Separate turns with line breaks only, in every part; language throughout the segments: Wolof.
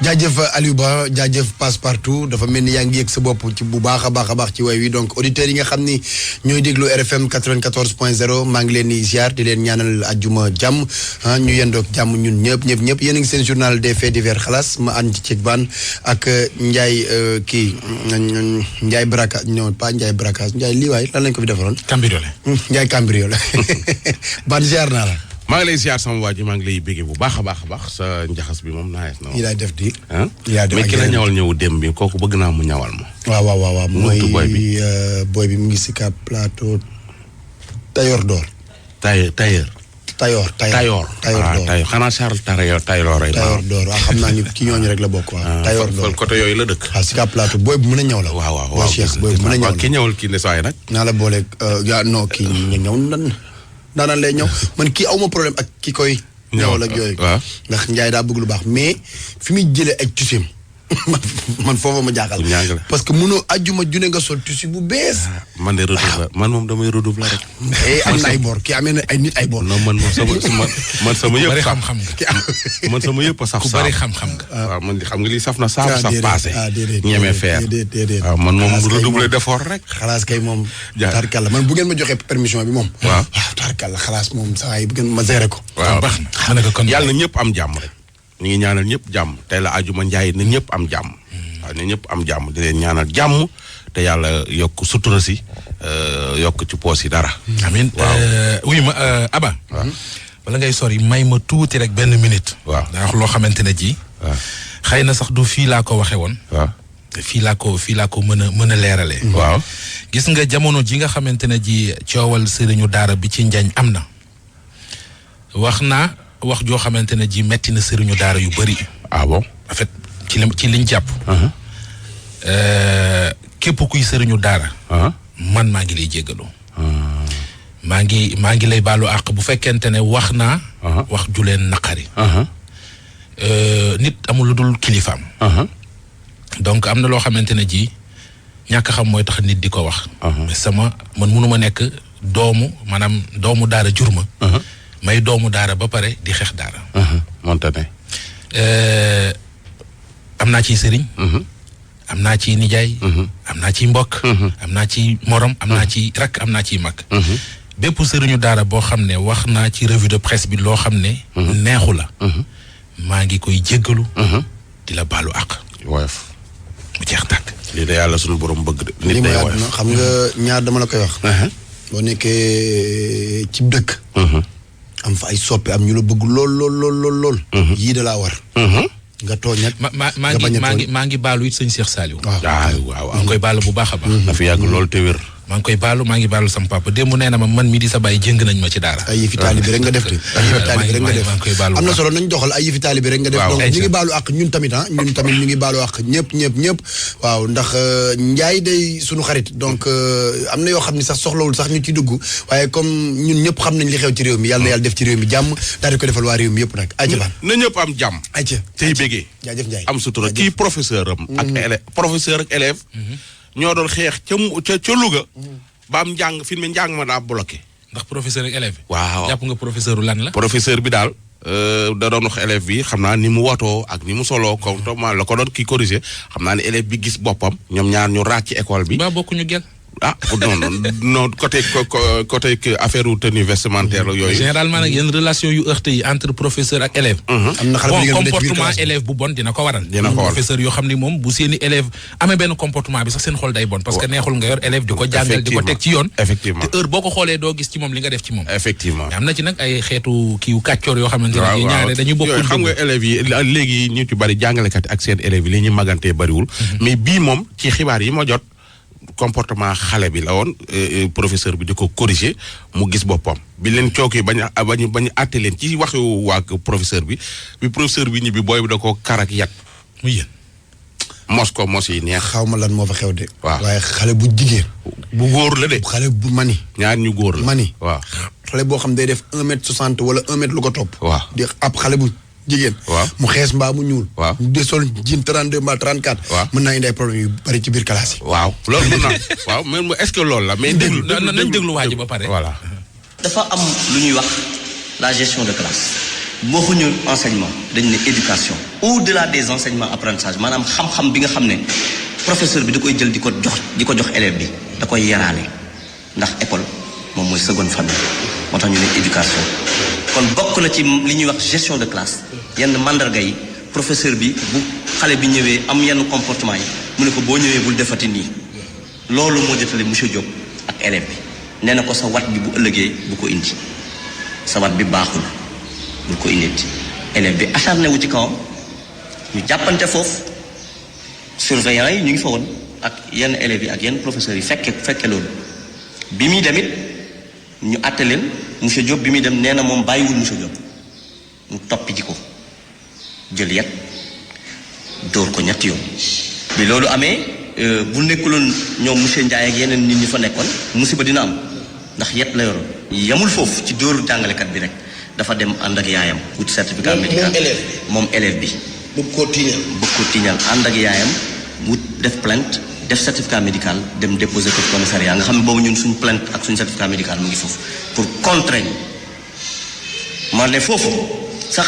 jaajëf Aliou Ba jaajëf Passepartout dafa mel ni yaa ngi yëg sa bopp ci bu baax a baax ci way wi donc auditeurs yi nga xam ni ñooy déglu RFM 94.0 maa ngi leen di ziar di leen ñaanal ajjuma jàmm ñu yendoog jàmm ñun ñëpp yéen a ngi seen journal des faits divers xalaas ma ànd ci ceeg baan ak Ndiaye Ndiaye Braka non pas Ndiaye Braka Ndiaye lii waay lan lañ ko fi defaroon.
Cambriolé.
Ndiaye Cambriolé baan ziar naa la.
maa ngi lay ziar sama waa ji maa ngi lay béggee bu baax a baax sa njaxas bi moom naa
yi laay def di.
mais ki la ñawal ñëw dem bi kooku bëgg naa mu ñawal ma.
waaw mooy boy bi mu ngi si Cap Plateau Tayor d'or.
Tayor
d'or.
xanaa Charles Tayor
d'or waaw xam naa ni ci ñooñu rek la bokk waaw. Tayor d'or
côté yooyu la dëkk.
waaw si Cap Plateau booy bu mën a ñaw la.
waaw
Cheikh booy bu mën a ñaw la
ki ñawal kii ne saa yi nag.
naa la booleeg non kii ñëw nan daanaan lay ñëw man kii awma problème ak ki koy ñëwal ak yooyu ndax Ndiaye daa bëgg lu baax mais fi muy jëlee ay tusim man foofa ma jaaxal parce que mënoo ajjuma june nga sol tusi bu bees
man de redouble man moom damay redouble rek
am na ay bor kii amee na ay nit ay bor
non man sama yëpp
xam-xam nga
man sama yëpp saf
ku bari xam-xam nga
waaw man xam nga li saf na saf passé ñemee faire
déedéet
waaw man moom redouble d'effort rek
xalaas kay moom tarkalla man bu ngeen ma joxee permission bi moom
waaw
tarkalla xalaas moom saa yi bu ngeen ma géré ko
waaw
baax na
yàlla na ñëpp am jàmm rek ñu ngi ñaanal ñëpp jàmm tey la ajuma Njaay na ñëpp am jàmm waaw na ñëpp am jàmm di leen ñaanal jàmm te yàlla yokk sutura si yokk ci poos yi dara
amiin oui ma Aba wala ngay sori may ma tuuti rek benn minute
waaw
daa wax loo xamante ne ji xëy na sax du fii laa ko waxe woon
waaw
fii laa ko mën a leeralee
waaw
gis nga jamono ji nga xamante ne ji coowal sëriñu daara bi ci Njañ am na wax naa wax joo xamante ne ji metti na sëriñu daara yu bëri.
ah bon
en fait ci liñ jàpp. képp kuy sëriñu daara. man maa ngi lay jéggalu. maa ngi lay baalu àq bu fekkente ne wax naa. wax ju leen naqari. nit amul lu dul kilifaam. donc am na loo xamante ne ji ñàkk xam mooy tax nit di ko wax. mais man mënuma nekk maanaam doomu daara jur ma. may doomu daara ba pare di xeex daara.
monte ne.
am naa ciy sëriñ. am naa ciy nijaay. am naa ciy mbokk. am naa ciy morom am naa ciy rakk am naa ciy mag. bépp sëriñu daara boo xam ne wax naa ci revue de presse bi loo xam ne. neexu la. maa ngi koy jéggalu. di la baalu àq.
woyof.
mu jeex tàkk.
lii da yàlla suñu borom bëgg de.
nit day woyof xam nga ñaar dama la koy wax. boo nekkee ci dëkk. am fa ay soppi am ñu la bëgg lool. yii da laa war. nga tooñ nag.
maa ngi baalu it sëñ Cheikh Saliou.
waaw
maa ngi koy baalu bu baax a baax.
na fi yàgg lool te wér.
maa ngi baalu sama papa démb nee na ma man mii di sa bàyyi jëng nañ ma ci daara.
ay yëfi taalibe rek nga def de.
maa ngi koy baalu
am na solo nañ doxal ay yëfi taalibe rek nga def. donc ñu ngi baalu ak ñun tamit ñu ngi baalu ak ñëpp. waaw ndax Njaay day suñu xarit donc am na yoo xam ne sax soxlawul sax ñu ci dugg waaye comme ñun ñëpp xam nañ li xew ci réew mi yàlla na yàlla def ci réew mi jàmm daal di ko defal waa réew mi yëpp nag. ayca baax
na ñëpp am jàmm.
ayca
tey bégee.
jaajëf Njaay
am sutura kii professeur am. ak élève ñoo doon xeex ca Louga. ba am njàng ma daa bloqué.
ndax professeur ak élève.
waaw
jàpp nga professeur lan la.
professeur bi daal da doon wax élève bi xam naa ni mu watoo ak ni mu soloo comme la ko doon kii corrigé xam naa ne élève bi gis boppam ñoom ñaar ñu raak ci école bi.
ba bokkuñu gel.
non côté affaire tenue vestimentaire la yooyu.
généralement nag yenn relation yu heurté yi entre professeur ak élève.
am na xale
comportement élève bu bon dina ko waral. professeur yoo xam ni moom bu seeni élève amee benn comportement bi sax seen xol day bon. parce que neexul nga yor élève di ko jàngal di ko teg ci yoon.
effectivement
te heure boo ko xoolee doo gis ci moom li nga def ci moom.
effectivement
am na ci nag ay xeetu kiiw kàccoor yoo xamante ne ñaare dañuy bokk.
xam nga élèves yi léegi ñu ci bari jàngalekat ak seen élèves yi li ñuy magantee bariwul. mais bii moom ci xibaar yi ma jot. comportement xale bi la woon professeur bi di ko corriger mu gis boppam bi leen cookee bañ àtte leen ci waxu waa professeur bi professeur bi ñibbi booy bi da ko karak yat
muy yéen
mos yi neex.
xaw ma lan moo fa xew de.
waaw
waaye xale bu jigéen.
bu góor la de.
xale bu mani.
ñaar ñu góor la
mani.
waaw
xale boo xam day def 1m60 wala 1m lu ko topp.
waaw
di ab xale bu jigéen.
waaw
mu xees mbaa mu ñuul.
waaw
de sol jean 32 mbaa 34.
waaw
mën naa indi ay problème yu bari ci biir classe yi.
waaw loolu mën naa waaw mais est-ce que loolu la mais.
nañ déglu waa ji ba pare.
voilà.
dafa am lu ñuy wax la gestion de classe waxuñu enseignement dañ ne éducation au-delà des enseignements apprentissage maanaam xam-xam bi nga xam ne professeur bi da koy jël di ko jox élève bi da koy yaraale ndax école moom mooy seconde famille moo tax ñu ne éducation kon bokk na ci li ñuy wax gestion de classe yenn mandarga yi professeur bi bu xale bi ñëwee am yenn comportement yi mu ne ko boo ñëwee bul defati nii loolu moo jotale monsieur Diop ak élève bi nee na ko sa wat bi bu ëllëgee bu ko indi sa wat bi baaxul bul ko indi élève bi acharné wu ci kawam ñu jàppante foofu surveillant yi ñu ngi fa woon ak yenn élèves yi ak yenn professeurs yi fekke loolu bi muy demit ñu àtte leen monsieur Diop bi muy dem nee na moom bàyyiwul monsieur Diop mu toppi ji ko jël yet dóor ko ñetti yoon bi loolu amee bu nekkuloon ñoom monsieur Ndiaye ak yeneen nit ñi fa nekkoon musiba dina am ndax yet la yoroon yamul foofu ci dóor jàngalekat bi rek dafa dem ànd ak yaayam wut certificat médical moom élève bi bëgg ko tiiñal ànd ak yaayam wut def plainte def certificat médical dem déposer ko commissariat nga xam ne boobu ñun suñ plainte ak suñ certificat médical mu ngi foofu pour contrer ñu ma ne foofu sax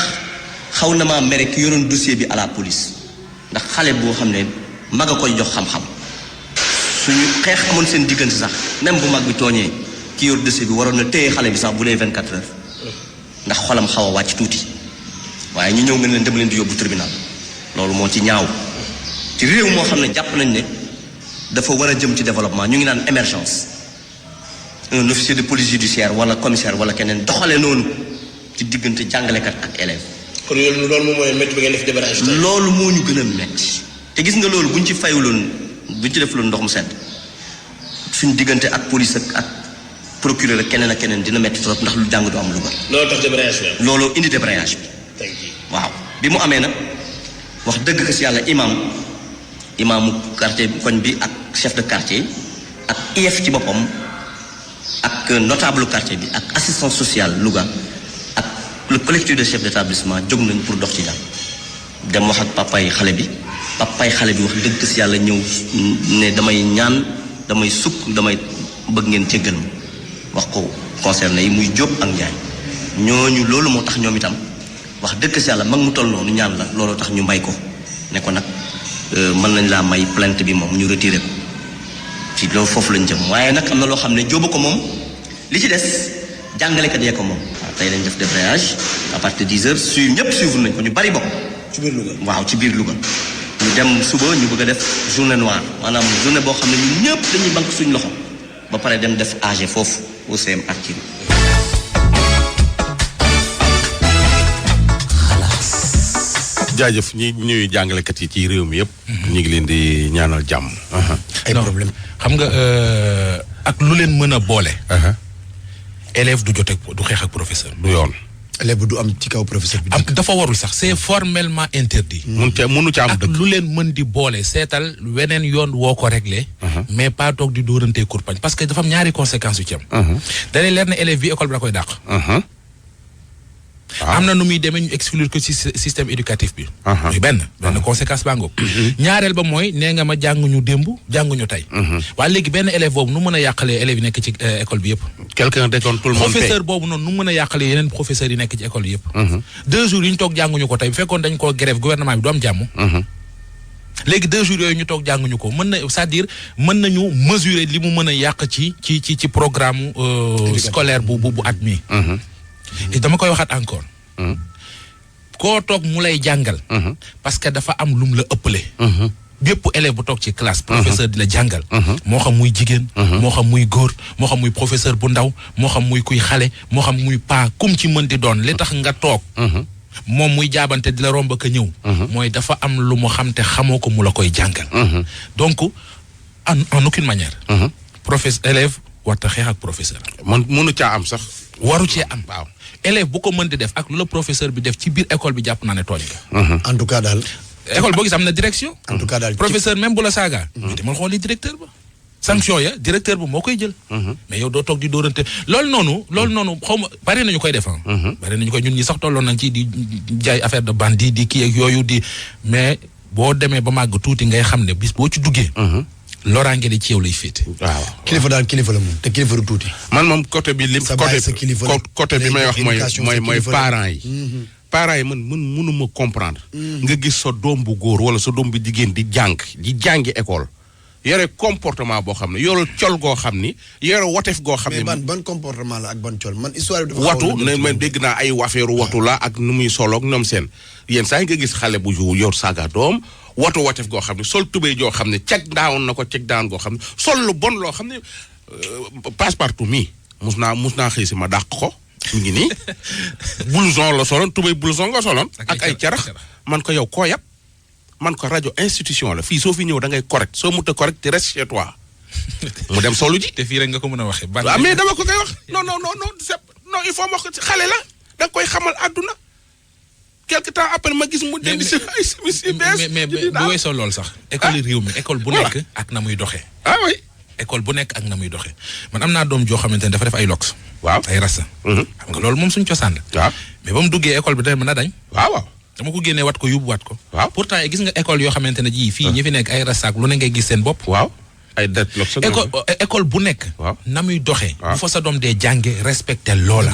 xaw na maa mere ki yoroon dossier bi à la police ndax xale boo xam ne mag a koy jox xam-xam suñu xeex amoon seen diggante sax même bu mag bi tooñee ki yor dossier bi waroon na téye xale bi sax bu dee 24 heures ndax xolam xaw a wàcc tuuti waaye ñu ñëw nga leen dem leen di yóbbu tribunal loolu moo ci ñaaw ci réew moo xam ne jàpp nañ ne dafa war a jëm ci développement ñu ngi naan émergence un officier de police judiciaire wala commissaire wala keneen doxale noonu ci diggante jàngalekat ak élève.
kon loolu moom mooy métti bi ngeen def débarrage.
loolu moo ñu gën a métti te gis nga loolu bu ñu ci fayuloon bu ñu ci defuloon ndox mu sedd suñu diggante ak police ak procureur ak keneen ak keneen dina métti trop ndax lu jàng du am lu bari.
loolu tax débrayage bi.
loolu indi débrayage bi. waaw bi mu amee nag wax dëgg ko si yàlla imaamu quartier koñ bi ak chef de quartier ak IEF ci boppam ak notable quartier bi ak assistance sociale Louga ak le collectif de chef d'établissement jóg nañ pour dox ci jàmm dem wax ak papay xale bi wax dëgg ko si yàlla ñëw ne damay ñaan damay sukk damay bëgg ngeen jéggal ma wax ko concerné yi muy Jóob ak Njaay ñooñu loolu moo tax ñoom itam wax dëgg si yàlla mag mu toll noonu ñaan la looloo tax ñu may ko ne ko nag mën nañ laa may plainte bi moom ñu retiré ko ci loolu foofu lañ jëm waaye nag am na loo xam ne Jóoba ko moom li ci des jàngalekat yee ko moom waaw tey lañ def débrayage à partir de 10 heures ñëpp suivre nañ ko ñu bari bokk
ci biir Louga
waaw ci biir Louga ñu dem suba ñu bëgg a def journée noire maanaam journée boo xam ne ñun ñëpp dañuy banque suñ loxo ba pare dem def AG foofu au CM Artillerie.
jaajëf ñi ñuy jàngalekat yi ci réew mi yëpp. ñu ngi leen di ñaanal jàmm.
ay problème
xam nga ak lu leen mën a boole. élève du jote du xeex ak professeur.
du yoon.
élève bu du am ci kaw professeur bi.
dafa warul sax c'est formellement interdit.
mënu ca am dëgg
ak lu leen mën di boole seetal weneen yoon woo ko réglé. mais pas toog di dóorantee kurpañ parce que dafa am ñaari conséquences yu ci am. da lay leer ne élève bi école bi da koy dàq. am na nu muy demee ñu exclure ko ci système éducatif bi. muy benn conséquence baa ngoog. ñaareel ba mooy nee nga ma jànguñu démb jànguñu tey. waaye léegi benn élève boobu nu mën a yàqalee élèves yi nekk ci école bi yëpp.
quelqu'un déconne tout le monde
professeur boobu noonu nu mën a yàqalee yeneen professeurs yi nekk ci école yi yëpp. 2 jours yi ñu toog jànguñu ko tey bu fekkoon dañ koo grève gouvernement bi du am jàmm. léegi 2 jours yooyu ñu toog jànguñu ko mën na c'est-à-dire mën nañu mesurer li mu mën a yàq ci programme scolaire bu at mi. dama koy waxaat encore. koo toog mu lay jàngal. parce que dafa am lum la ëppale. bépp élève bu toog ci classe. professeur di la jàngal. moo xam muy jigéen. moo xam muy góor moo xam muy professeur bu ndaw moo xam muy kuy xale moo xam muy paa kum ci mën di doon li tax nga toog. moom muy jaabante di la romb ak a ñëw. mooy dafa am lu mu xam te xamoo ko mu la koy jàngal. donc en aucune manière. professeur élève warta xeex ak professeur.
man mënu caa am sax.
waru cee am waaw. élève bu ko mën di def ak lu la professeur bi def ci biir école bi jàpp naa ne tooñ nga.
en tout cas daal.
école boo gis am na direction.
en tout cas daal
professeur même bu la saaga. mais demal xooli directeur ba. sanction ya directeur ba moo koy jël. mais yow doo toog di dóorante loolu noonu xaw ma bari nañu koy def bari nañu koy ñun ñi sax tolloon nañ ci di jaay affaire de bandit di kii ak yooyu di mais boo demee ba màgg tuuti ngay xam ne bis boo ci duggee. loraange di ci yow lay féete.
waaw
kilifa daal kilifa la moom te kilifa du tuuti.
man moom côté bi lim côté bi may wax mooy parents yi. parents yi man mënuma comprendre. nga gis sa doom bu góor wala sa doom bu jigéen di jàngi école. yore comportement boo xam ne yore col goo xam ni yore wotef goo xam ne.
mais ban comportement la ak ban col man histoire bi.
watu ne man dégg naa ay wafeeru watu la ak nu muy soloog ñoom seen yenn saa yi nga gis xale bu yor saaga doom wotef goo xam ne sol tubéy joo xam ne ceg daawoon na ko ceg daan goo xam ne sol lu bon loo xam ne passe-partout mii mus naa xëy si ma dàq ko mu ngi nii blouson la soloon tubéy blouson nga soloon ak ay carax man ko yow koo yab man ko rajo institution la fii soo fi ñëw da ngay correct soo muta correct te reste chez toi mu dem solu ji.
te fii rek nga ko mën a waxee.
waaw mais dama ko koy wax non il faut ma wax xale la da nga koy xamal àdduna quelque temps après ma gis mu dem si ay semis yu bees.
mais bu weesoo loolu sax. école yi réew mi école bu nekk ak na muy doxee.
oui.
école bu nekk ak na muy doxee man am naa doom joo xamante ne dafa def ay lox.
waaw
ay rasta. xam nga loolu moom suñ cosaan la.
waaw
mais ba mu duggee école bi dana mën a dañ.
waaw.
dama ko génnee wat ko yóbbuwaat ko.
waaw
pourtant gis nga école yoo xamante ne jii fii ñi fi nekk ay rasaak lu ne ngay gis seen bopp.
waaw ay det lox
école bu nekk.
waaw
na muy doxee. bu fa sa doom dee jànge respecté loola.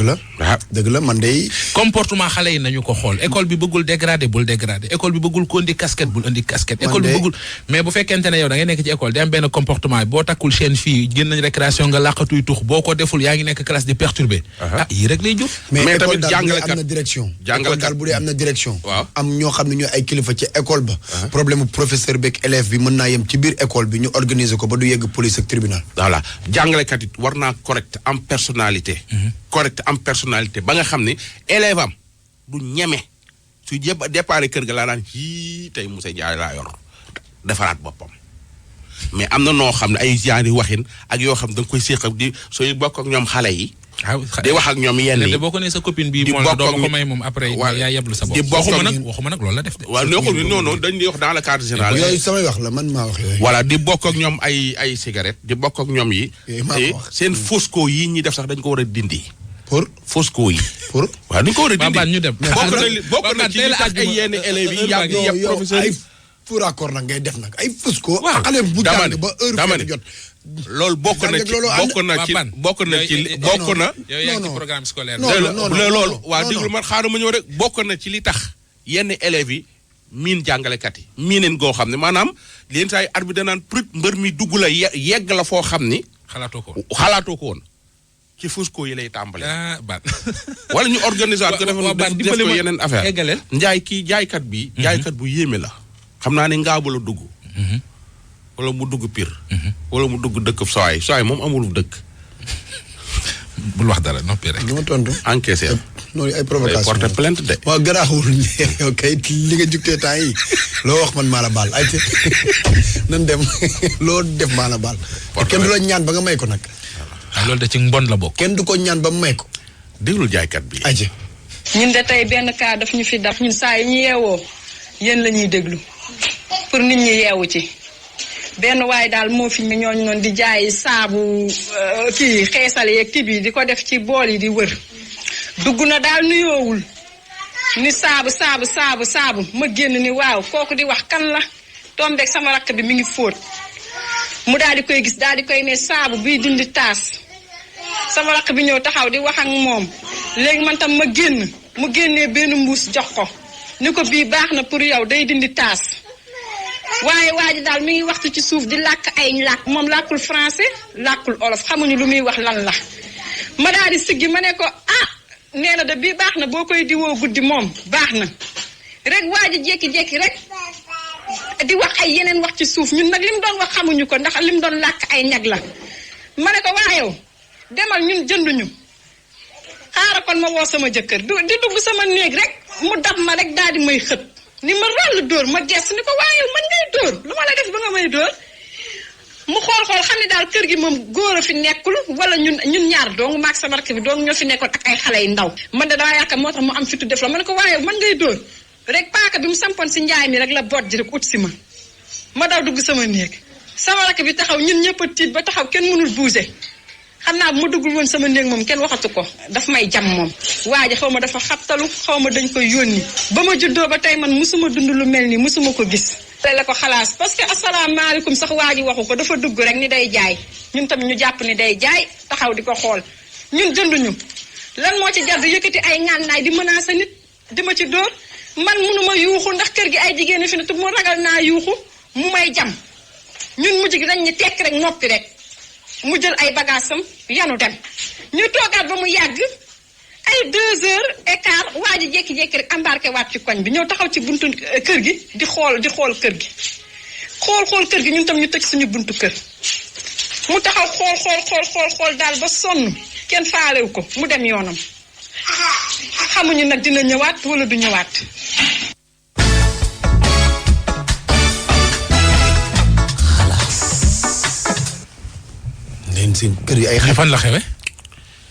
dëgg la man de.
comportement xale yi nañu ko xool école bi bëggul dégradé bul dégradé école bi bëggul ko indi casquette bul indi casquette. école bi bëggul mais bu fekkente ne yow da ngay nekk ci école di am benn comportement boo takkul chaîne fii génn nañ récréation nga làqatuy tux boo ko deful yaa ngi nekk classe di perturbé. yii rek lay jur.
mais
tamit
école daal bu dee
jàngalekat
am na direction.
jàngalekat
école daal bu dee am na direction.
waaw
am ñoo xam ne ñooy ay kilifa ci école ba. problème professeur beeg élève bi mën naa yem ci biir école bi ñu organiser ko ba du yegg police ak tribunal.
voilà jàngalekat it war naa correct am personnalité. correct am personnalité ba nga xam ne élève am du ñeme su départ kër ga laa daan tey Moussa Ndiaye laa yor defaraat boppam mais am na noo xam ne ay genre waxin ak yoo xam da nga koy séq ak di sooy bokk ak ñoom xale yi. di wax ak ñoom yenn yi
boo ko nee sa copine bi moom la doo ko may moom après yaa yeblu sa bopp.
di bokk
waxuma nag loolu la def de.
waaw non dañ di wax dans le cadre général.
yooyu samay wax la man maa wax yooyu.
voilà di bokk ak ñoom ay cigarette di bokk ak ñoom yi. seen fosco yi ñi def sax dañ ko war a dindi.
pour
fosco yi.
pour
waaw dañ ko war a dindi.
ñu dem
bokk na ci li tax ay yenn élèves yi yàpp professeur yi.
pour accord nag ngay def nag ay fosco.
waaw
xale bu jàng ba heure jot.
loolu bokk na ci bokk na.
yow yaa ngi ci programme scolaire.
loolu waa déglu man xaaral ma ñëw rek bokk na ci li tax yenn élèves yi miin jàngalekat yi miineen goo xam ne maanaam leen saa yi arbitre danaan prut mbër mi dugg la yegg la foo xam ni.
xalaatoo ko
woon ci fusco yi lay tàmbale.
ban
wala ñu organiser ko def ko yeneen affaire njaay kii jaaykat bi. jaaykat bu yéeme la. xam naa ne ngaabu la dugg. wala mu dugg Pire. wala mu dugg dëkk Soay moom amul dëkk.
bul wax dara noppi rek.
li ma tontu.
encaissé.
noonu ay provocation
porte plainte de.
waaw garaawul yow kay li nga jugtee temps yi loo wax man maa la baal ay nan dem loo def maa la baal. kenn du la ñaan ba nga may ko nag.
loolu de ci mbon la bokk.
kenn du ko ñaan ba mu may ko.
déglul jaaykat bi.
ayca.
ñun de tey benn cas daf ñu fi daf ñun saa yu ñu yeewoo yéen la ñuy déglu pour nit ñi yeewu ci. benn waaye daal moo fi ñooñu noonu di jaay saabu kii xeesal yeeg kii bi di ko def ci bool yi di wër dugg na daal nuyoowul ni saabu ma génn ni waaw kooku di wax kan la tombeeg sama rakk bi mi ngi fóot mu daal di koy gis daal di koy ne saabu biy dindi taas sama rakk bi ñëw taxaw di wax ak moom léegi man tam ma génn mu génnee benn mbuus jox ko ni ko bii baax na pour yow day dindi taas waaye waa ji daal mi ngi waxtu ci suuf di làkk ay làkk moom làkkul français làkkul olof xamuñu lu muy wax lan la ma daal di siggi ma ne ko nee na de bii baax na boo koy diwoo guddi moom baax na rek waa ji jékki-jékki rek di wax ay yeneen wax ci suuf ñun nag li mu doon wax xamuñu ko ndax li mu doon làkk ay ñag la ma ne ko waayow demal ñun jënduñu xaaral kon ma woo sama jëkkër di dugg sama néeg rek mu dab ma rek daal di may xët ni ma ràll dóor ma gestu ni ko waaye man ngay dóor lu ma la def ba nga may dóor mu xool xam ne daal kër gi moom góor a fi nekkul wala ñun ñaar dong maag sama rakk bi dong ñoo fi nekkoon ak ay xale yu ndaw man de daa yaakaar moo tax mu am fitu def la ma ne ko waaye man ngay dóor rek paaka bi mu sampoon si njaay mi rek la boot ji rek ut si ma daw dugg sama néeg sama rakk bi taxaw ñun ñëpp a tiit ba taxaw kenn mënul bouger xam naa bu ma duggul woon sama néeg moom kenn waxatu ko daf may jam moom waa ji xaw ma dafa xabtalu xaw ma dañ koy yónni ba ma juddoo ba tey man musuma dund lu mel nii musuma ko gis tey la ko xalaas parce que asalaamaaleykum sax waa ji waxu ko dafa dugg rek ni day jaay ñun tamit ñu jàpp ni day jaay taxaw di ko xool ñun jënduñu lan moo ci jar di yëkkati ay ngànnaay di menacer nit di ma ci dóor man munuma yuuxu ndax kër gi ay jigéen fi ne te mu ragal naa yuuxu mu may jam ñun mujj gi dañ ñu tekk rek noppi rek mu jël ay bagaasam yanu dem ñu toogaat ba mu yàgg ay 2h15 waa ji jékki-jékki rek embarqué waat ci koñ bi ñëw taxaw ci buntu kër gi di xool kër gi xool kër gi ñun tam ñu tëj suñu buntu kër mu taxaw xool daal ba sonn kenn faalewu ko mu dem yoonam xamuñu nag dina ñëwaat wala du ñëwaat.
leen seen kër yi ay
fan la xewe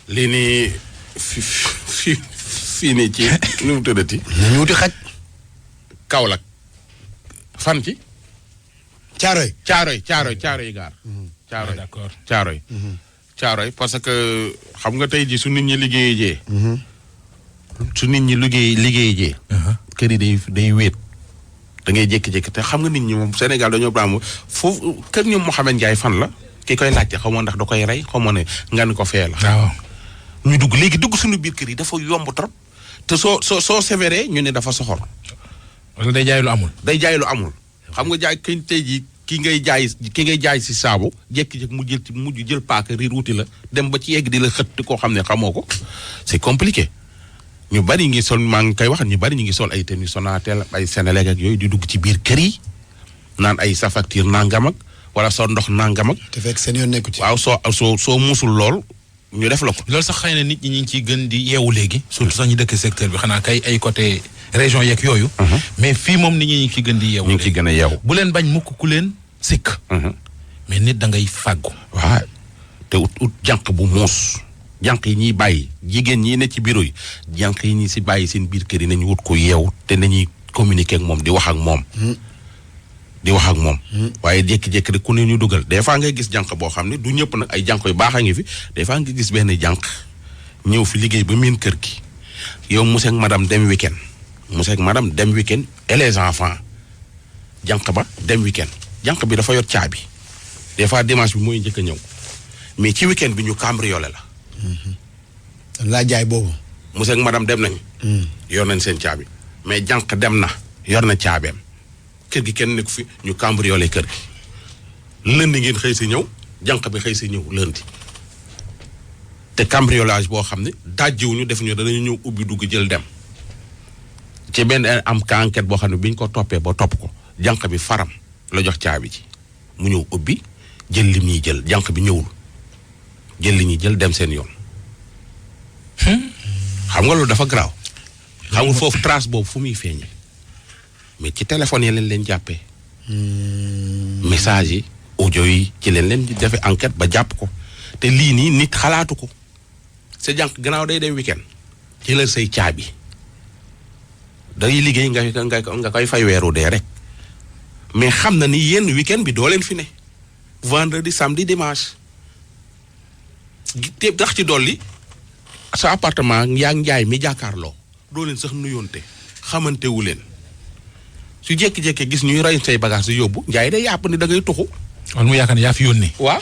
lii nii fii nii ci nu mu tëddati.
ñu wuti xaj.
Kaolack fan ci.
Caaroy
Caaroy gaar. Caaroy
d'accord
Caaroy. Caaroy parce que xam nga tey ji su nit ñi liggéeyee jee. su nit ñi liggéeyee jee. kër yi day wéet. da ngay jékki-jékki te xam nga nit ñi moom Sénégal dañoo baamu foofu kër ñoom Mouhamed Ndiaye fan la ki koy laajte xaw ma ndax da koy rey xaw ma ne nga ni ko fee la.
waaw
ñu dugg suñu biir kër yi dafa yomb trop te soo sévéré ñu ne dafa soxor.
wala day jaay lu amul.
day jaay lu amul xam nga jaay kañ tey jii ki ngay jaay si saabu jékki-jékki mujj jël paaka riir wuti la dem ba ci yegg di la xëtt koo xam ne xamoo ko c'est compliqué. ñu bari ngi sol maa ngi koy wax ñu bari ñu ngi sol ay tenue Sonatel ay Senelec ak yooyu di dugg ci biir kër yi naan ay sa facture nangam ak wala soo ndox nangam ak.
te fekk seen yoon nekku ci.
waaw soo musul lool ñu def la ko.
loolu sax xëy na nit ñi ñu ngi ciy gën di yeewu léegi. surtout sax ñu dëkk secteur bi xanaa kay ay côté région yeeg yooyu. mais fii moom nit ñi ñu ngi ciy gën di yeewu.
ñu ngi ciy gën a yeewu.
bu leen bañ mukk ku leen sikk. mais nit da ngay fàggu.
waaw te ut jànq bu muus. jànq yi ñuy bàyyi jigéen ñi ne ci bureau yi jànq yi ñi si bàyyi seen biir kër yi nañu wut ko yeew te nañuy communiquer ak moom di wax ak moom. waaye jékki-jékki rek ku ne ñu dugal des fois ngay gis jànq boo xam ne du ñëpp nag ay jànq yu baax a ngi fi des fois nga gis benn jànq ñëw fi liggéey ba miin kër gi yow monsieur ak madame dem week-end et les enfants jànq ba dem week-end jànq bi dafa yor caabi des fois dimanche bi mooy njëkk a ñëw mais ci week-end bi ñu cambriolé la.
laa jaay boobu.
monsieur ak madame dem nañ. yor nañ seen caabi mais jànq dem na yor na caabeem kër gi kenn nekku fi ñu cambriolé kër gi lundi ngeen xëy si ñëw jànq bi xëy si ñëw lundi te cambriolage boo xam ne dajjiwuñu def ñu danañu ñëw ubbi dugg jël dem ci benn am ka enquête boo xam ne bi ñu ko toppee ba topp ko jànq bi faram la jox caabi ji mu ñëw ubbi jël lim ñuy jël jànq bi ñëwul jël li ñuy jël dem seen yoon. xam nga loolu dafa garaaw. xam nga foofu trace boobu fu muy feeñee mais ci téléphone yi leen jàppee. message yi audio yi ci leen di defee enquête ba jàpp ko te lii nii nit xalaatu ko sa jànq gannaaw day dem weekend ci la say caabi day liggéey nga koy fay weeru dee rek mais xam na ni yéen weekend bi doo leen fi ne vendredi samedi dimanche te tax ci dolli sa appartement yaa njaay mi jàkkaarloo doo leen sax nuyoonte xamantewu leen su jékki-jékki gis ñuy rey say bagage di yóbbu njaay day yàpp ni da ngay tuxu.
wala mu yaakaar ne yaa fi yónni.
waaw.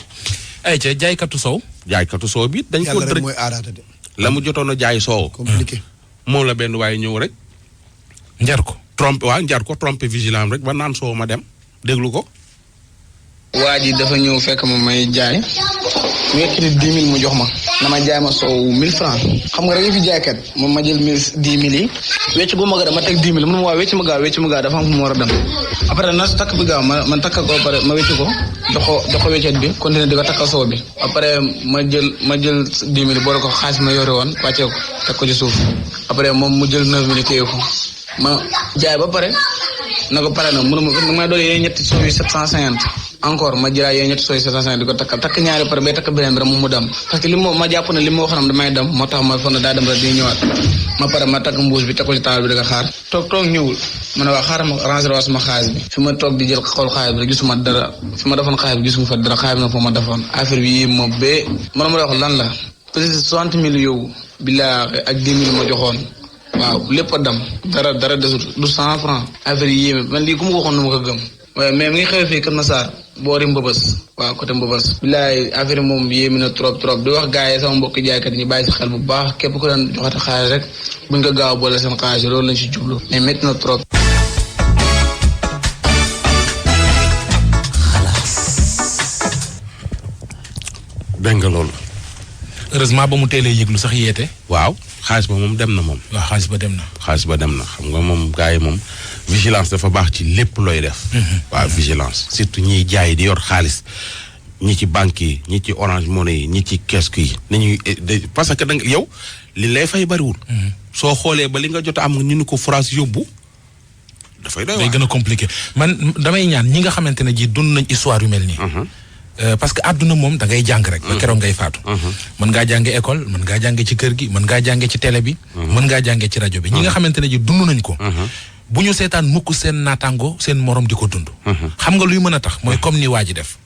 ay ca jaaykatu soow.
jaaykatu soow bi dañ ko
yàlla rek mooy aaraata de.
la mu jotoon a jaay soow.
compliqué.
moom la benn waaye ñëw rek.
njar ko.
trompé vigilant rek ba naan soow ma dem déglu ko.
waa ji dafa ñëw fekk ma may jaay mu yëkkati 10 000 mu jox ma na ma jaay ma soow 1000 francs xam nga rek fi jaaykat moom ma jël 10 000 yi wecc gu ma gaaw ma teg 10 000 mun ma waa wecc ma gaaw dafa am fu mu war a dem après na takk bi gaaw man takk ko pare ma wecc ko jox ko weccet bi continuer di ko takkal soow bi après ma jël 10 000 boole ko xaalis ma yore woon wàccee ko teg ko ci suuf après moom mu jël 9 000 téye ko ma jaay ba pare na ko pare na mënuma may doole yee ñetti soow yi 750 encore ma jëlaat yooyu ñetti sooy 750 di ko takk ñaari pare bay takk beneen bi rek mu dem parce que ma jàpp ne li ma waxoon damay dem moo tax ma foog ne daa dem rek di ñëwaat ma pare ma takk mbuus bi teg ko ci taal bi di ko xaar toog ñëwul ma ne waa xaaral ma ranger waa sama xaalis bi fi ma toog di jël xool xaalis bi rek gisuma dara fi ma defoon xaalis bi gisuma fa dara xaalis bi nag foo ma defoon affaire bi yii moom bee man ma wax lan la peut-être 60 000 yow bilaa ak 10 000 ma joxoon waaw lépp a dem dara desut du 100 francs affaire yi yéeme man lii ku ma waxoon nu ma ko gëm waaye mais mi ngi xewee fii Kër Massar boori Mbëbës waaw côté Mbëbës bilaay affaire moom yéemi na trop di wax gars yi sama mbokki jaaykat yi ñu bàyyi si xel bu baax képp ku daan joxate xaalis rek buñ ko gaaw boole seen xaalis loolu lañ si jublu mais métti na trop.
dégg nga loolu.
heureusement ba mu teelee yëglu sax yeete.
waaw xaalis ba moom dem na moom.
waaw xaalis ba dem na.
xaalis ba dem na xam nga moom gars yi moom vigilance dafa baax ci lépp looy def. waaw vigilance surtout ñiy jaay di yor xaalis ñi ci banque yi ñi ci Orange Money yi ñi ci kiosque yi. nañuy parce que danga yow li lay fay bariwul. soo xoolee ba li nga jot a am ñu ni ko France yóbbu. dafay doy waar
day gën a compliqué man damay ñaan ñi nga xamante ne ji dund nañ histoire yu mel nii. parce que àdduna moom da ngay jàng rek. ba keroog ngay faatu. mën ngaa jànge école mën ngaa jànge ci kër gi mën ngaa jànge ci télé bi. mën ngaa jànge ci rajo bi. ñi nga xamante ne ji dund nañ ko. bu ñu seetaan mukk seen naataango seen morom di ko dund. xam nga luy mën a tax mooy comme ni waa ji def.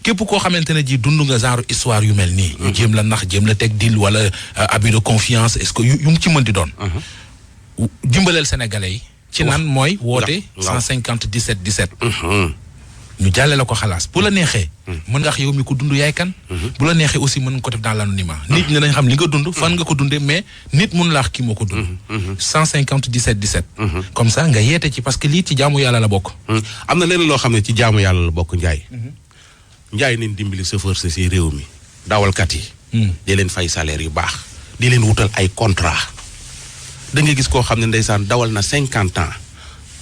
képp koo xamante ne ji dund nga genre histoire yu mel nii. ñu jéem la nax jéem la teg dil wala abus de confiance est-ce que yu mu ci mën di doon. dimbaleel sénégalais yi. ci nan mooy woote 150 17 17. ñu jàlle la ko xalaas bu la neexee. mën nga wax yow mi ko dund yaay kan. bu la neexee aussi mën nga ko def dans l'anonymat. nit ñi nañ xam li nga dund fan nga ko dundee mais nit mun la wax kii moo ko dund. 150 17 17. comme ça nga yeete ci parce que lii ci jaamu yàlla la bokk.
am na leneen loo xam ne ci jaamu yàlla la bokk Njaay. Njaay nañ dimbali chauffeur si réew mi dawalkat yi. di leen fay salaire yu baax. di leen wutal ay contrat da nga gis koo xam ne ndeysaan dawal na 50 ans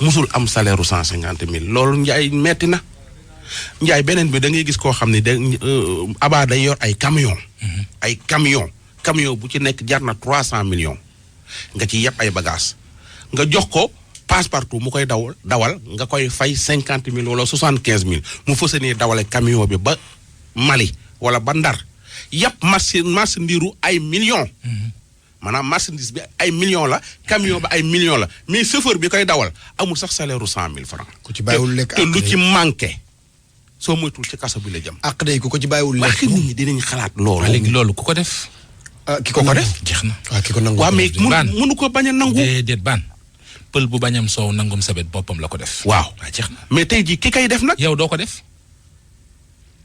musul am salaire u 150 000 loolu Njaay metti na. Njaay beneen bi da ngay gis koo xam ne Aba day yor ay camion ay camion bu ci nekk jar na 300 millions nga ci yeb ay bagages nga jox ko passe-partout mu koy dawal nga koy fay 50 000 wala 75 000 mu fësa nii dawale camion bi ba Mali wala ba Ndar yeb marchandise ay millions. maanaam marchandise bi ay millions la camion ba ay millions la mais chauffeur bi koy dawal amul sax salaire u 100 000 francs.
ku ci bàyyiwul lekk
te lu ci manqué. soo moytuwul ci kaso bi la jëm.
ak day ku ko ci bàyyiwul lekk.
nit ñi dinañ xalaat loolu.
léegi loolu ku ko def.
ki ko def
jeex na.
ki ko nangu.
waaw mais mënu ko bañ a nangu.
déedéet baan pël bu bañam soow nangum sabet boppam la ko def.
waaw
jeex na.
mais tey jii ki kay def nag.
yow doo ko def.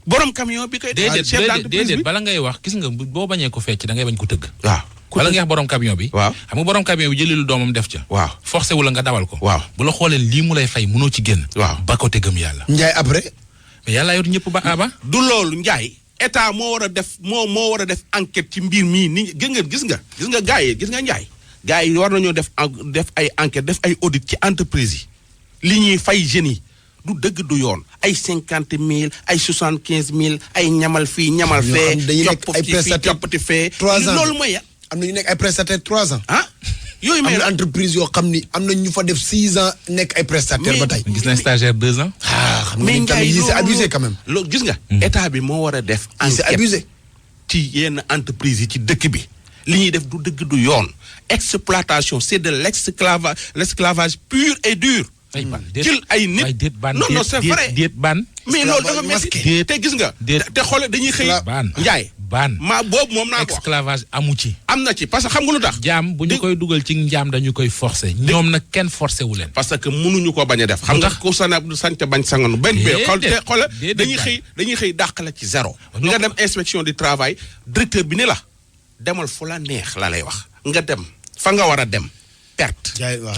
borom camion bi koy.
déedéet bala ngay wax gis nga boo bañee ko fecc da ngay bañ ko tëgg.
waaw
bala ngay wax borom camion bi.
waaw
xam nga borom camion bi jëlilu doomam def ca.
waaw
forcé wu la nga dawal ko.
waaw
bu la xoolee lii mu lay fay mënoo ci génn.
waaw
ba ko te gëm yàlla.
Njaay après.
mais yàlla yor ñëpp ba aba.
du loolu Njaay état moo war a def moo war a def enquête ci mbir mii ni gis nga gars yi gis nga Njaay. gars yi war nañoo def ay enquête def ay audit ci entreprise yi li ñuy fay jeunes yi du dëgg du yoon ay 50 000 ay 75 000 ay ñamal fii ñamal fee.
dañuy nekk ay prestataires
coppati fee
3 ans
loolu mooy
am na ñu nekk ay prestataires 3 ans.
yooyu
am na entreprise yoo xam ni am na ñu fa def 6 ans nekk ay prestataires ba tey.
gis na stagiaire 2 ans.
xam nga ni tamit yi c'est abusé quand même.
loolu gis nga. état bi moo war a def.
c'est abusé.
ci yenn entreprise yi ci dëkk bi. li ñuy def du dëgg du yoon. exploitation c'est de l'esclavage pur et dur. jël ay nit non c'est vrai
déet ban.
mais loolu dafa metti te gis nga. te xoole dañuy xëy. Njaay maa boobu moom naa ko wax.
esclavage amu ci.
am na ci parce que xam nga lu tax.
jaam bu ñu koy dugal ci njaam dañu koy forcer. ñoom nag kenn forcer wu leen.
parce que mënuñu ko bañ a def. xam nga ku sañte bañ sanganu benn bee xool dañuy xëy dàqale ci zéro. nga dem inspection du travail directeur bi ni la demal fu la neex la lay wax nga dem fa nga war a dem perte.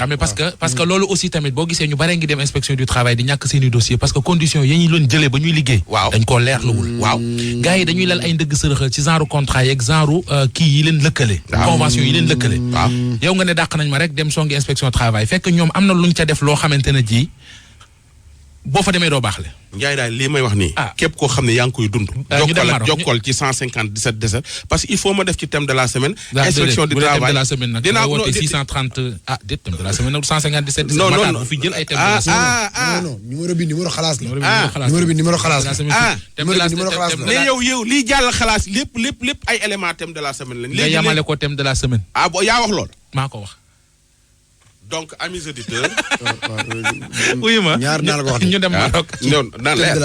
mais parce que loolu aussi tamit boo gisee ñu bare ngi dem inspection du travail di ñàkk seeni dossier parce que conditions yi ñu leen jëlee ba ñuy liggéey.
waaw
dañ koo leerluwul. waaw gars yi dañuy lal ay ndëgg sërëxal ci genre contrat yeeg genre kii yi leen lëkkale. convention yi leen lëkkale.
waaw
yow nga ne dàq nañ ma rek dem songi inspection travail fekk ñoom am na luñ ca def loo xamante ne ji boo fa demee doo baax le.
Njaay daal lii may wax nii. képp koo xam ne yaa ngi koy dund. jokkal ci 150 17 17 parce que il faut ma def ci thème de la semaine. inspection du travail
thème de la semaine nag. dinaa woote 630 thème de la semaine nag 150 17 17. non bu fi jël ay thème de la semaine.
non numéro bi numéro xalaas la.
numéro bi
numéro xalaas la.
mais yow lii jàll xalaas lépp ay éléments thème de la semaine lañ.
nga yamale ko thème de la semaine.
bon yaa wax loolu.
maa ko wax.
donc amis auditeurs.
oui ma
ñaar naa la ko wax
ñu dem Maroc.
na leer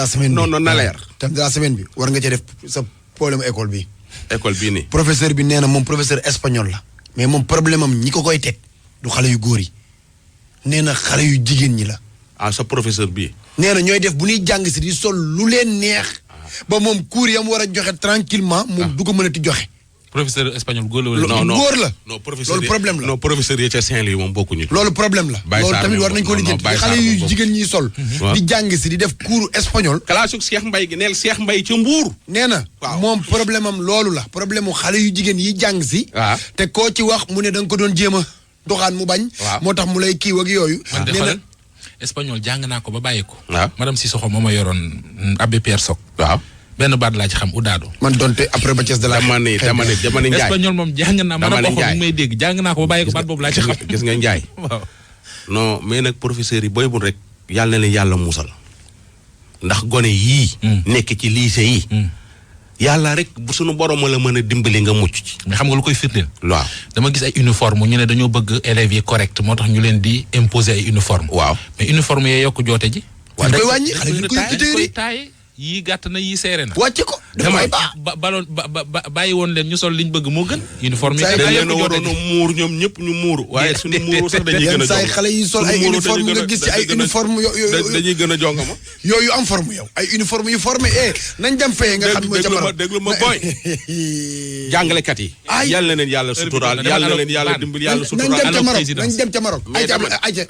na leer.
thème de la semaine bi war nga ci def sa problème école bi.
école bii nii.
professeur bi nee na moom professeur espagnol la. mais moom problème am ñi ko koy teg du xale yu góor yi nee na xale yu jigéen ñi la.
ah sa professeur bii.
nee na ñooy def bu ñuy jàng si di sol lu leen neex. ba moom cours yam war a joxe tranquillement moom du ko mënati joxe.
professeur espagnol góor la
non non
góor la.
non professeur
loolu problème la
non professeur yi ca Saint-Louis moom bokkuñu.
loolu problème la. loolu tamit war nañ ko lijjanti xale yu jigéen ñiy sol. di jàng si di def cours espagnol.
classe Cheikh Mbaye gi neel Cheikh Mbaye ca Mbuur.
nee na moom problème am loolu la problème mu xale yu jigéen yi jàng si.
waaw
te koo ci wax mu ne da nga ko doon jéem a doxaan mu bañ. moo tax mu lay kiiw ak yooyu.
nee na espagnol jàng naa ko ba bàyyi ko.
waaw
madame Sissoko moo ma yoroon Abbé Pierre Sock.
waaw.
benn baat laa ci xam udaado.
man donte après ba Thiès de la.
dama ne Ndiaye
espagnol moom jàng naa.
dama ne Ndiaye
ma may dégg jàng naa ko ba bàyyi ko baat boobu laa ci xam.
gis nga Ndiaye.
waaw.
non mais nag professeurs yi booy bul rek yàlla na leen yàlla musal. ndax gone yii. nekk ci lycée yi. yàlla rek bu sunu borom la mën a dimbali nga mucc ci.
mais xam nga lu koy firndeel.
waaw
dama gis ay uniforme ñu ne dañoo bëgg élèves yi correct moo tax ñu leen di imposer ay uniforme.
waaw
mais uniforme yee yokk joote ji.
waaw dañ koy wàññi xale ñu koy
taaye yii gàtt na yii seere na.
wàcce ko.
damay bàyyi woon leen ñu sol liñ bëgg moo gën. uniforme yi
dañ leen a waroon a muur ñoom ñëpp ñu muuru. waaye suñu muuru sax dañuy gën a
yenn xale yi sol ay uniforme nga gis ci ay uniforme
dañuy gën a jongama.
yooyu am forme yow ay uniforme yu formé nañ dem fee nga xam mooy ca
déglu ma booy. jàngalekat yi. yàlla na leen yàlla suturaal yàlla na leen yàlla dimbali yàlla suturaal.
nañ dem ca Maroc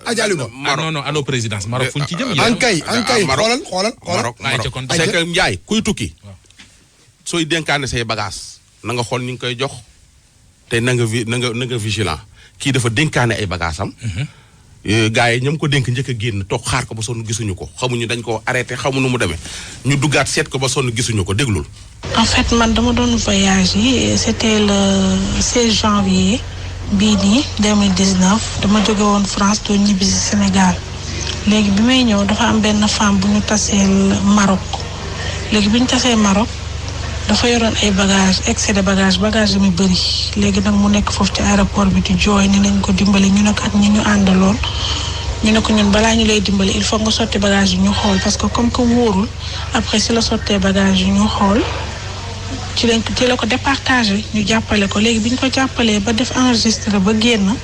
ajali ba.
non non allo présidence Maroc fuñ ci jëm.
ankay xoolal
Maroc c'est que Ndiaye kuy tukki. sooy dénkaane say bagage na nga xool ni nga koy jox te na nga vigilant kii dafa dénkaane ay bagage am. gars yi ñoom ko dénk njëkk a génn toog xaar ko ba sonn gisuñu ko xamuñu dañ ko arrêté xamuñu mu demee ñu duggaat seet ko ba sonn gisuñu ko déglul.
en fait man dama doon voyage yi c'était le 16 janvier bii nii 2019 dama jóge woon France doon ñibbi si Sénégal léegi bi may ñëw dafa am benn femme bu ñu taseel Maroc léegi bi ñu tasee Maroc dafa yoroon ay bagage excès de bagage yi mu bëri léegi nag mu nekk foofu ci aéroport bi di jooy ni nañ ko dimbali ñu ne kat ñi ñu àndaloon ñu ne ko ñun balaa ñu lay dimbali il faut nga sotti bagage yi ñu xool parce que comme que wóorul après si la sottee bagage yi ñu xool ci la ko départagé ñu jàppale ko léegi bi ñu ko jàppalee ba def enregistré ba génn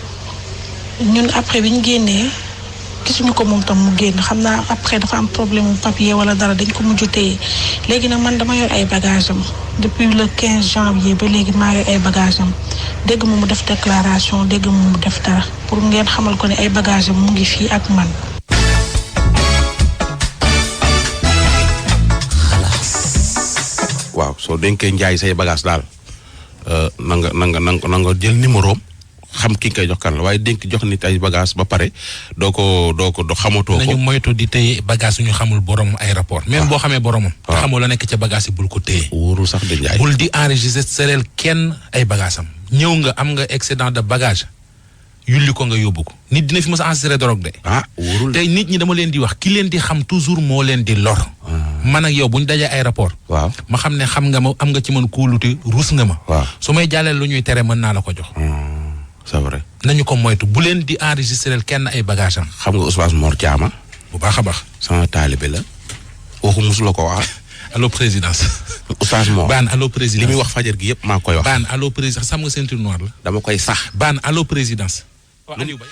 ñun après bi ñu génnee gisuñu ko moom tam mu génn xam naa après dafa am problème mu papier wala dara dañ ko mujj téye léegi nag man dama yor ay bagage am depuis le 15 janvier ba léegi maa yor ay bagage am dégg mu def déclaration dégg mu def dara pour ngeen xamal ko ne ay bagage am mu ngi fii ak man.
waaw soo dénkee Ndiaye say bagage daal na nga jël numéro xam ki nga koy jox kan la waaye dénk jox nit ay bagage ba pare doo xamatoo ko.
nañu moytu di téye bagage yu ñu xamul borom aéroport. même boo xamee boromam. te xamoo la nekk ca bagage yi bul ko téye.
wóorul sax de Ndiaye.
bul di enregistrer kenn ay bagage am. ñëw nga am nga excédent de bagage yulli ko nga yóbbu ko nit dina fi mës a enregistré drogue de.
wóorul
tey nit ñi dama leen di wax ki leen di xam toujours moo leen di lor. man ak yow bu ñu dajee aéroport.
waaw
ma xam ne xam nga ma am nga ci man kóolute ruus nga ma.
waaw
su may jàllale lu ñuy tere mën naa la ko jox.
c'est vrai.
nañu ko moytu bu leen di enregistrer kenn ay bagage am.
xam nga Ousmane Mor Thiama.
bu baax a baax.
sama taalibe la. waxu musu la ko wax.
allo présidence.
Oustaz Mor.
baan allo présidence
li muy wax fajar gi yëpp maa koy wax.
baan allo présidence xam nga ceinture noire la.
dama koy sax.
baan allo présidence. Aliou Baye